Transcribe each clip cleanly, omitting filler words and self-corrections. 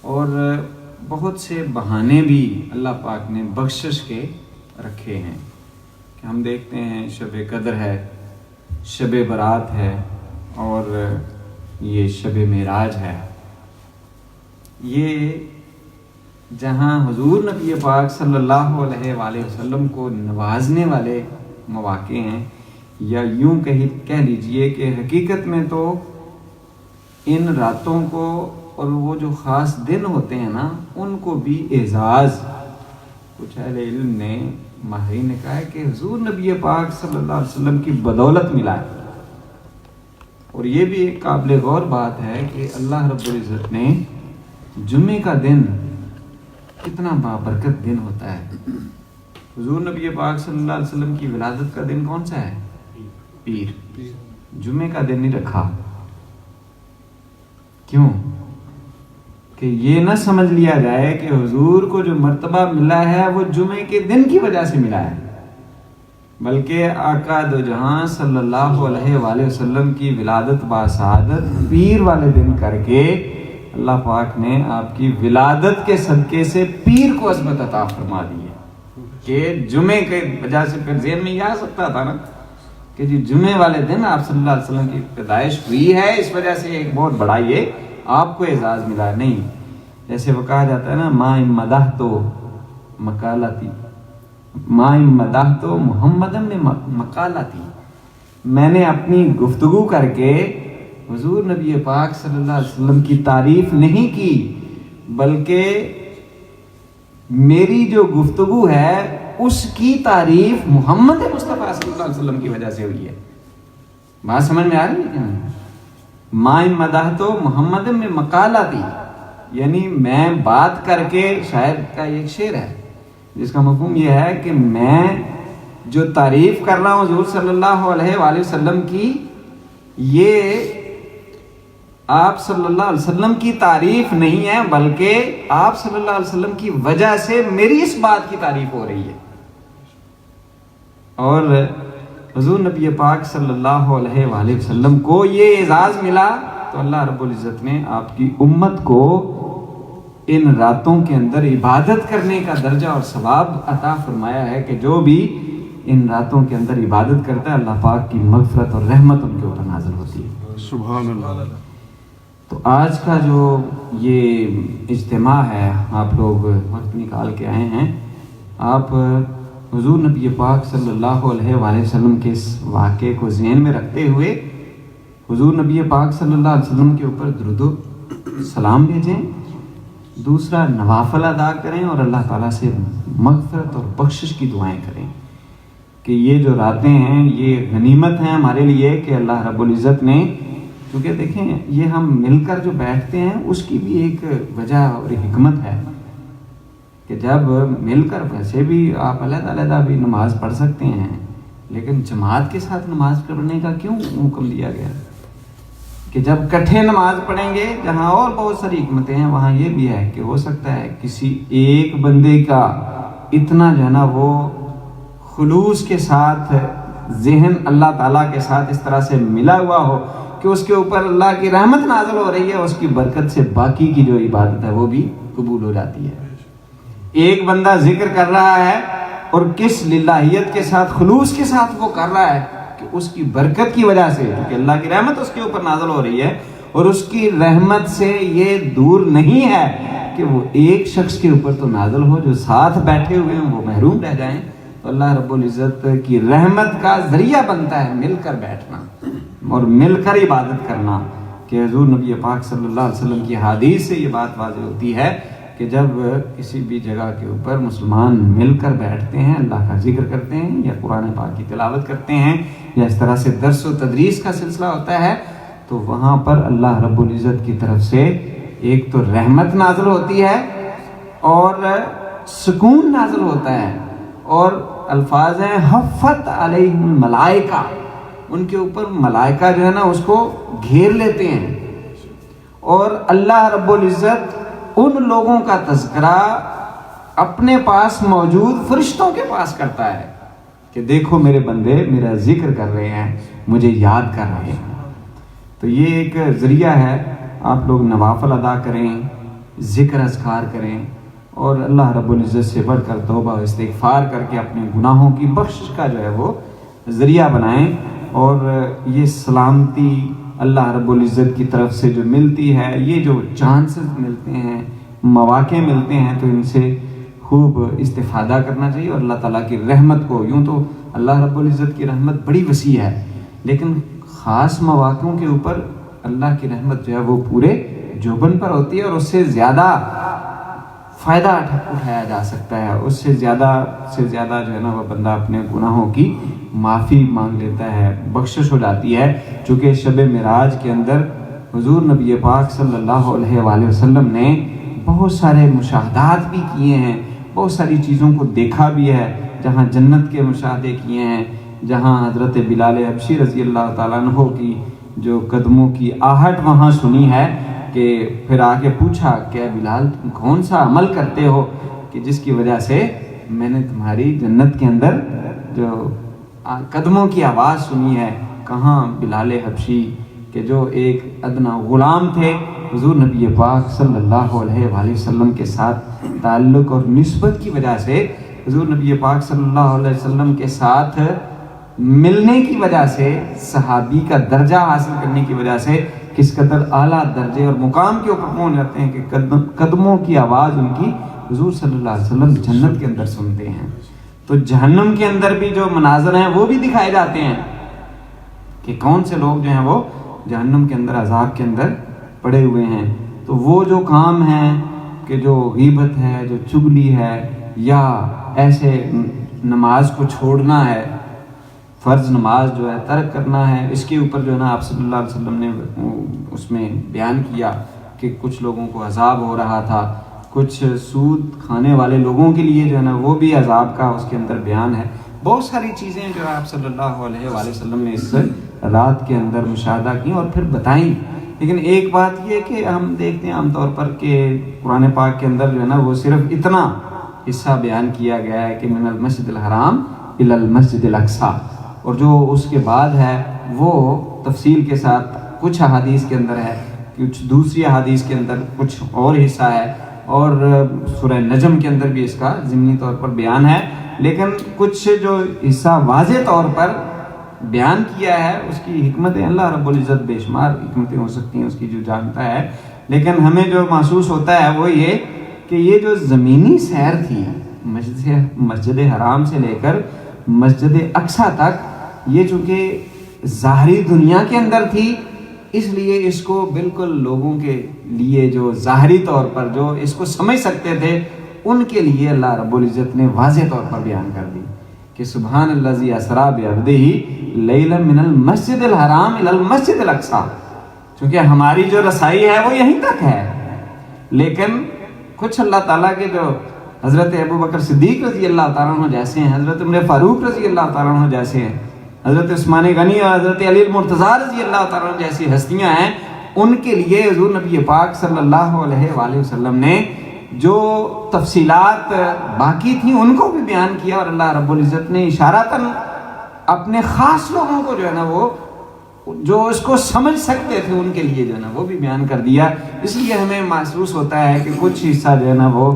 اور بہت سے بہانے بھی اللہ پاک نے بخشش کے رکھے ہیں کہ ہم دیکھتے ہیں شب قدر ہے، شب برات ہے، اور یہ شب معراج ہے۔ یہ جہاں حضور نبی پاک صلی اللہ علیہ وآلہ وسلم کو نوازنے والے مواقع ہیں، یا یوں کہہ لیجئے کہ حقیقت میں تو ان راتوں کو اور وہ جو خاص دن ہوتے ہیں نا، ان کو بھی اعزاز کچھ اہل علم نے، ماہرین نے کہا ہے کہ حضور نبی پاک صلی اللہ علیہ وسلم کی بدولت ملا ہے۔ اور یہ بھی ایک قابل غور بات ہے کہ اللہ رب العزت نے جمعے کا دن کتنا بابرکت دن ہوتا ہے۔ حضور نبی پاک صلی اللہ علیہ وسلم کی ولادت کا دن کون سا ہے؟ پیر۔ جمعے کا دن نہیں رکھا، کیوں؟ کہ یہ نہ سمجھ لیا جائے کہ حضور کو جو مرتبہ ملا ہے وہ جمعے کے دن کی وجہ سے ملا ہے، بلکہ آقا دو جہاں صلی اللہ علیہ وآلہ وسلم کی ولادت باسعادت پیر والے دن کر کے اللہ پاک نے آپ کی ولادت کے صدقے سے پیر کو عظمت عطا فرما دی ہے۔ کہ جمعے کے وجہ سے پھر ذہن میں یہ آ سکتا تھا نا کہ جی جمعے والے دن آپ صلی اللہ علیہ وسلم کی پیدائش ہوئی ہے، اس وجہ سے ایک بہت بڑا یہ آپ کو اعزاز ملا ہے۔ نہیں، جیسے وہ کہا جاتا ہے نا، ما مدح تو مقالتی، ما مدح تو محمد نے مقالتی، میں نے اپنی گفتگو کر کے حضور نبی پاک صلی اللہ علیہ وسلم کی تعریف نہیں کی، بلکہ میری جو گفتگو ہے اس کی تعریف محمد مصطفیٰ صلی اللہ علیہ وسلم کی وجہ سے ہوئی ہے۔ بات سمجھ میں آ رہی ہے؟ ما مدح تو محمد میں مقالتی، یعنی میں بات کر کے، شاعر کا ایک شعر ہے جس کا مفہوم یہ ہے کہ میں جو تعریف کر رہا ہوں حضور صلی اللہ علیہ وآلہ وسلم کی، یہ آپ صلی اللہ علیہ وسلم کی تعریف نہیں ہے، بلکہ آپ صلی اللہ علیہ وسلم کی وجہ سے میری اس بات کی تعریف ہو رہی ہے۔ اور حضور نبی پاک صلی اللہ علیہ وآلہ وسلم کو یہ اعزاز ملا تو اللہ رب العزت نے آپ کی امت کو ان راتوں کے اندر عبادت کرنے کا درجہ اور ثواب عطا فرمایا ہے کہ جو بھی ان راتوں کے اندر عبادت کرتا ہے اللہ پاک کی مغفرت اور رحمت ان کے اوپر نازل ہوتی ہے۔ سبحان اللہ۔ تو آج کا جو یہ اجتماع ہے، آپ لوگ وقت نکال کے آئے ہیں، آپ حضور نبی پاک صلی اللہ علیہ وآلہ وسلم کے اس واقعے کو ذہن میں رکھتے ہوئے حضور نبی پاک صلی اللہ علیہ وسلم کے اوپر درود و سلام بھیجیں، دوسرا نوافل ادا کریں اور اللہ تعالیٰ سے مغفرت اور بخشش کی دعائیں کریں کہ یہ جو راتیں ہیں یہ غنیمت ہیں ہمارے لیے کہ اللہ رب العزت نے، کیونکہ دیکھیں یہ ہم مل کر جو بیٹھتے ہیں اس کی بھی ایک وجہ اور حکمت ہے کہ جب مل کر، ویسے بھی آپ علیحدہ علیحدہ بھی نماز پڑھ سکتے ہیں، لیکن جماعت کے ساتھ نماز پڑھنے کا کیوں حکم دیا گیا کہ جب کٹھے نماز پڑھیں گے؟ جہاں اور بہت ساری حکمتیں ہیں وہاں یہ بھی ہے کہ ہو سکتا ہے کسی ایک بندے کا اتنا جو ہے نا وہ خلوص کے ساتھ ذہن اللہ تعالیٰ کے ساتھ اس طرح سے ملا ہوا ہو کہ اس کے اوپر اللہ کی رحمت نازل ہو رہی ہے، اس کی برکت سے باقی کی جو عبادت ہے وہ بھی قبول ہو جاتی ہے۔ ایک بندہ ذکر کر رہا ہے اور کس للہیت کے ساتھ، خلوص کے ساتھ وہ کر رہا ہے کہ اس کی برکت کی وجہ سے، کیونکہ اللہ کی رحمت اس کے اوپر نازل ہو رہی ہے، اور اس کی رحمت سے یہ دور نہیں ہے کہ وہ ایک شخص کے اوپر تو نازل ہو، جو ساتھ بیٹھے ہوئے ہیں وہ محروم رہ جائیں، تو اللہ رب العزت کی رحمت کا ذریعہ بنتا ہے مل کر بیٹھنا اور مل کر عبادت کرنا۔ کہ حضور نبی پاک صلی اللہ علیہ وسلم کی حدیث سے یہ بات واضح ہوتی ہے کہ جب کسی بھی جگہ کے اوپر مسلمان مل کر بیٹھتے ہیں، اللہ کا ذکر کرتے ہیں یا قرآن پاک کی تلاوت کرتے ہیں یا اس طرح سے درس و تدریس کا سلسلہ ہوتا ہے، تو وہاں پر اللہ رب العزت کی طرف سے ایک تو رحمت نازل ہوتی ہے اور سکون نازل ہوتا ہے، اور الفاظ ہیں حفت علیہم الملائکہ، ان کے اوپر ملائکہ جو ہے نا اس کو گھیر لیتے ہیں، اور اللہ رب العزت ان لوگوں کا تذکرہ اپنے پاس موجود فرشتوں کے پاس کرتا ہے کہ دیکھو میرے بندے میرا ذکر کر رہے ہیں، مجھے یاد کر رہے ہیں۔ تو یہ ایک ذریعہ ہے، آپ لوگ نوافل ادا کریں، ذکر اذکار کریں اور اللہ رب العزت سے بڑھ کر توبہ و استغفار کر کے اپنے گناہوں کی بخشش کا جو ہے وہ ذریعہ بنائیں. اور یہ سلامتی اللہ رب العزت کی طرف سے جو ملتی ہے، یہ جو چانسز ملتے ہیں، مواقع ملتے ہیں، تو ان سے خوب استفادہ کرنا چاہیے. اور اللہ تعالیٰ کی رحمت کو، یوں تو اللہ رب العزت کی رحمت بڑی وسیع ہے، لیکن خاص مواقعوں کے اوپر اللہ کی رحمت جو ہے وہ پورے جوبن پر ہوتی ہے، اور اس سے زیادہ فائدہ اٹھایا جا سکتا ہے. اس سے زیادہ جو ہے نا وہ بندہ اپنے گناہوں کی معافی مانگ لیتا ہے، بخشش ہو جاتی ہے. چونکہ شب معراج کے اندر حضور نبی پاک صلی اللہ علیہ وآلہ وسلم نے بہت سارے مشاہدات بھی کیے ہیں، بہت ساری چیزوں کو دیکھا بھی ہے. جہاں جنت کے مشاہدے کیے ہیں، جہاں حضرت بلال حبشی رضی اللہ تعالیٰ عنہ کی جو قدموں کی آہٹ وہاں سنی ہے، کہ پھر آگے پوچھا کہ بلال تم کون سا عمل کرتے ہو کہ جس کی وجہ سے میں نے تمہاری جنت کے اندر جو قدموں کی آواز سنی ہے. کہاں بلال حبشی کہ جو ایک ادنا غلام تھے، حضور نبی پاک صلی اللہ علیہ وآلہ وسلم کے ساتھ تعلق اور نسبت کی وجہ سے، حضور نبی پاک صلی اللہ علیہ وسلم کے ساتھ ملنے کی وجہ سے، صحابی کا درجہ حاصل کرنے کی وجہ سے کس قدر اعلیٰ درجے اور مقام کے اوپر پہنچ جاتے ہیں کہ قدموں کی آواز ان کی حضور صلی اللہ علیہ وسلم جنت کے اندر سنتے ہیں. تو جہنم کے اندر بھی جو مناظر ہیں وہ بھی دکھائے جاتے ہیں کہ کون سے لوگ جو ہیں وہ جہنم کے اندر عذاب کے اندر پڑے ہوئے ہیں. تو وہ جو کام ہیں کہ جو غیبت ہے، جو چغلی ہے، یا ایسے نماز کو چھوڑنا ہے، فرض نماز جو ہے ترک کرنا ہے، اس کے اوپر جو ہے نا آپ صلی اللہ علیہ وسلم نے اس میں بیان کیا کہ کچھ لوگوں کو عذاب ہو رہا تھا. کچھ سود کھانے والے لوگوں کے لیے جو ہے نا وہ بھی عذاب کا اس کے اندر بیان ہے. بہت ساری چیزیں جو آپ صلی اللہ علیہ وآلہ وسلم نے اس رات کے اندر مشاہدہ کی اور پھر بتائیں. لیکن ایک بات یہ کہ ہم دیکھتے ہیں عام طور پر کہ قرآن پاک کے اندر جو ہے نا وہ صرف اتنا حصہ بیان کیا گیا ہے کہ من المسجد الحرام الی المسجد الاقصی، اور جو اس کے بعد ہے وہ تفصیل کے ساتھ کچھ احادیث کے اندر ہے، کچھ دوسری احادیث کے اندر کچھ اور حصہ ہے، اور سورہ نجم کے اندر بھی اس کا ضمنی طور پر بیان ہے. لیکن کچھ جو حصہ واضح طور پر بیان کیا ہے، اس کی حکمتیں اللہ رب العزت بے شمار حکمتیں ہو سکتی ہیں، اس کی جو جانتا ہے. لیکن ہمیں جو محسوس ہوتا ہے وہ یہ کہ یہ جو زمینی سیر تھی مسجد حرام سے لے کر مسجد اقصی تک، یہ چونکہ ظاہری دنیا کے اندر تھی، اس لیے اس کو بالکل لوگوں کے لیے جو ظاہری طور پر جو اس کو سمجھ سکتے تھے ان کے لیے اللہ رب العزت نے واضح طور پر بیان کر دی کہ سبحان الذی اسریٰ بعبدہ لیلا من المسجد الحرام الی المسجد الاقصی. چونکہ ہماری جو رسائی ہے وہ یہیں تک ہے، لیکن کچھ اللہ تعالیٰ کے جو حضرت ابوبکر صدیق رضی اللہ تعالیٰ عنہ جیسے ہیں، حضرت عمر فاروق رضی اللہ تعالیٰ عنہ جیسے ہیں، حضرت عثمان غنی اور حضرت علی المرتضیٰ رضی اللہ تعالیٰ عنہ جیسی ہستیاں ہیں، ان کے لیے حضور نبی پاک صلی اللہ علیہ وآلہ وسلم نے جو تفصیلات باقی تھیں ان کو بھی بیان کیا، اور اللہ رب العزت نے اشارتاً اپنے خاص لوگوں کو جو ہے نا وہ جو اس کو سمجھ سکتے تھے ان کے لیے جو ہے نا وہ بھی بیان کر دیا. اس لیے ہمیں محسوس ہوتا ہے کہ کچھ حصہ جو ہے نا وہ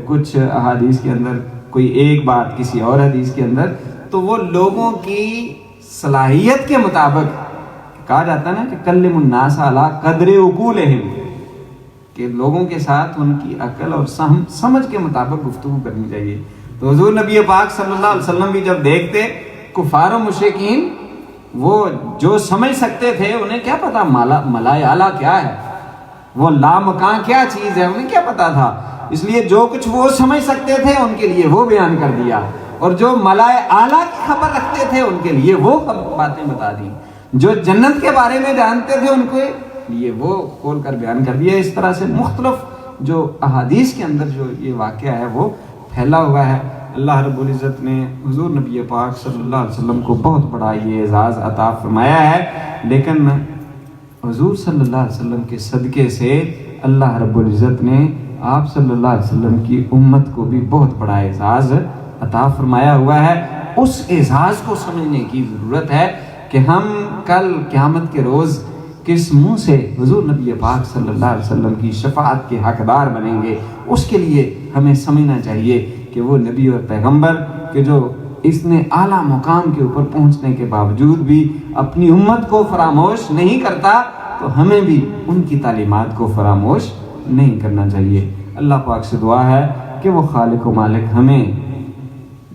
کچھ احادیث کے اندر کوئی ایک بات کسی اور حدیث کے اندر، تو وہ لوگوں کی صلاحیت کے مطابق کہا جاتا ہے نا کہ کلم الناس علی قدر عقولہم، کہ لوگوں کے ساتھ ان کی عقل اور سمجھ کے مطابق گفتگو کرنی چاہیے. تو حضور نبی پاک صلی اللہ علیہ وسلم بھی جب دیکھتے کفار و مشرکین وہ جو سمجھ سکتے تھے، انہیں کیا پتا ملائے اعلیٰ کیا ہے، وہ لامکاں کیا چیز ہے، انہیں کیا پتا تھا. اس لیے جو کچھ وہ سمجھ سکتے تھے ان کے لیے وہ بیان کر دیا، اور جو ملائے اعلیٰ کی خبر رکھتے تھے ان کے لیے وہ باتیں بتا دیں، جو جنت کے بارے میں جانتے تھے ان کے لیے وہ کھول کر بیان کر دیا. اس طرح سے مختلف جو احادیث کے اندر جو یہ واقعہ ہے وہ پھیلا ہوا ہے. اللہ رب العزت نے حضور نبی پاک صلی اللہ علیہ وسلم کو بہت بڑا یہ اعزاز عطا فرمایا ہے، لیکن حضور صلی اللہ علیہ وسلم کے صدقے سے اللہ رب العزت نے آپ صلی اللہ علیہ وسلم کی امت کو بھی بہت بڑا اعزاز عطا فرمایا ہوا ہے. اس اعزاز کو سمجھنے کی ضرورت ہے کہ ہم کل قیامت کے روز کس منہ سے حضور نبی پاک صلی اللہ علیہ وسلم کی شفاعت کے حقدار بنیں گے، اس کے لیے ہمیں سمجھنا چاہیے کہ وہ نبی اور پیغمبر کہ جو اس نے اعلیٰ مقام کے اوپر پہنچنے کے باوجود بھی اپنی امت کو فراموش نہیں کرتا، تو ہمیں بھی ان کی تعلیمات کو فراموش نہیں کرنا چاہیے۔ اللہ پاک سے دعا ہے کہ وہ خالق و مالک ہمیں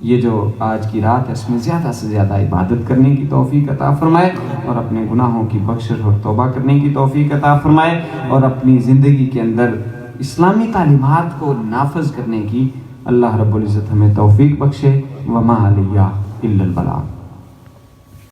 یہ جو آج کی رات ہے اس میں زیادہ سے زیادہ عبادت کرنے کی توفیق عطا فرمائے، اور اپنے گناہوں کی بخشش اور توبہ کرنے کی توفیق عطا فرمائے، اور اپنی زندگی کے اندر اسلامی تعلیمات کو نافذ کرنے کی اللہ رب العزت ہمیں توفیق بخشے۔ وما علیہ الا البلاغ۔